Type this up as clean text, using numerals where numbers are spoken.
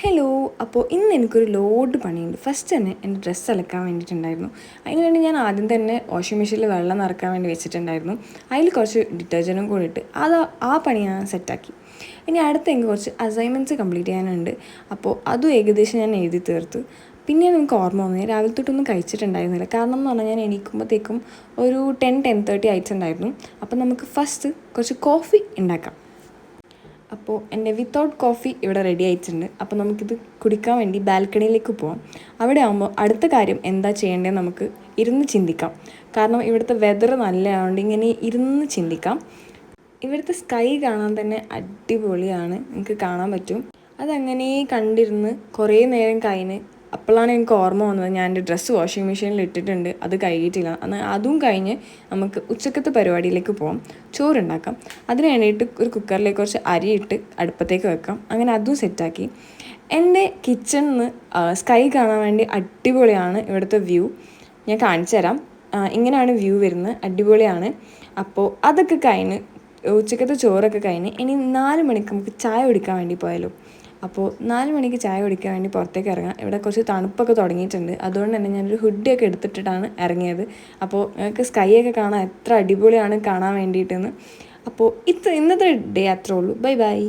Hello. അപ്പോൾ ഇന്ന് എനിക്കൊരു ലോഡ് പണിയുണ്ട്. ഫസ്റ്റ് തന്നെ എൻ്റെ ഡ്രസ്സ് അലക്കാൻ വേണ്ടിയിട്ടുണ്ടായിരുന്നു. അതിന് വേണ്ടി ഞാൻ ആദ്യം തന്നെ വാഷിംഗ് മെഷീനിൽ വെള്ളം നിറക്കാൻ വേണ്ടി വെച്ചിട്ടുണ്ടായിരുന്നു. അതിൽ കുറച്ച് ഡിറ്റർജൻറ്റും കൂടി ഇട്ട് ആ പണി ഞാൻ സെറ്റാക്കി. ഇനി അടുത്ത് എനിക്ക് കുറച്ച് അസൈൻമെൻറ്റ്സ് കംപ്ലീറ്റ് ചെയ്യാനുണ്ട്. അപ്പോൾ അതും ഏകദേശം ഞാൻ എഴുതി തീർത്തു. പിന്നെ എനിക്ക് ഓർമ്മ വന്നു, രാവിലെ തൊട്ടൊന്നും കഴിച്ചിട്ടുണ്ടായിരുന്നില്ല. കാരണം എന്ന് പറഞ്ഞാൽ ഞാൻ എണീക്കുമ്പോഴത്തേക്കും ഒരു 10-10:30 ആയിട്ടുണ്ടായിരുന്നു. അപ്പോൾ നമുക്ക് ഫസ്റ്റ് കുറച്ച് കോഫി ഉണ്ടാക്കാം. അപ്പോൾ എൻ്റെ വിത്തൗട്ട് കോഫി ഇവിടെ റെഡി ആയിട്ടുണ്ട്. അപ്പോൾ നമുക്കിത് കുടിക്കാൻ വേണ്ടി ബാൽക്കണിയിലേക്ക് പോകാം. അവിടെ ആകുമ്പോൾ അടുത്ത കാര്യം എന്താ ചെയ്യേണ്ടതെന്ന് നമുക്ക് ഇരുന്ന് ചിന്തിക്കാം. കാരണം ഇവിടുത്തെ വെതർ നല്ലതായതുകൊണ്ട് ഇങ്ങനെ ഇരുന്ന് ചിന്തിക്കാം. ഇവിടുത്തെ സ്കൈ കാണാൻ തന്നെ അടിപൊളിയാണ്, നിങ്ങൾക്ക് കാണാൻ പറ്റും. അതങ്ങനെ കണ്ടിരുന്ന് കുറേ നേരം കഴിഞ്ഞ് അപ്പോഴാണ് എനിക്ക് ഓർമ്മ വന്നത് ഞാൻ എൻ്റെ ഡ്രസ്സ് വാഷിംഗ് മെഷീനിൽ ഇട്ടിട്ടുണ്ട്, അത് കഴുകിയിട്ടില്ല. എന്നാൽ അതും കഴിഞ്ഞ് നമുക്ക് ഉച്ചക്കത്തെ പരിപാടിയിലേക്ക് പോകാം, ചോറുണ്ടാക്കാം. അതിന് വേണ്ടിയിട്ട് ഒരു കുക്കറിലേക്ക് കുറച്ച് അരിയിട്ട് അടുപ്പത്തേക്ക് വെക്കാം. അങ്ങനെ അതും സെറ്റാക്കി. എൻ്റെ കിച്ചണിൽ നിന്ന് സ്കൈ കാണാൻ വേണ്ടി അടിപൊളിയാണ് ഇവിടുത്തെ വ്യൂ. ഞാൻ കാണിച്ചു തരാം. ഇങ്ങനെയാണ് വ്യൂ വരുന്നത്, അടിപൊളിയാണ്. അപ്പോൾ അതൊക്കെ കഴിഞ്ഞ് ഉച്ചക്കത്തെ ചോറൊക്കെ കഴിഞ്ഞ് ഇനി 4 മണിക്ക് നമുക്ക് ചായ കുടിക്കാൻ വേണ്ടി പോയാലോ. അപ്പോൾ 4 മണിക്ക് ചായ കുടിക്കാൻ വേണ്ടി പുറത്തേക്ക് ഇറങ്ങാം. ഇവിടെ കുറച്ച് തണുപ്പൊക്കെ തുടങ്ങിയിട്ടുണ്ട്. അതുകൊണ്ട് തന്നെ ഞാനൊരു ഹുഡിയൊക്കെ എടുത്തിട്ടാണ് ഇറങ്ങിയത്. അപ്പോൾ നിങ്ങൾക്ക് സ്കൈ ഒക്കെ കാണാൻ എത്ര അടിപൊളിയാണ് കാണാൻ വേണ്ടിയിട്ടെന്ന്. അപ്പോൾ ഇന്നത്തെ ഡേ അത്രേ ഉള്ളൂ. Bye bye.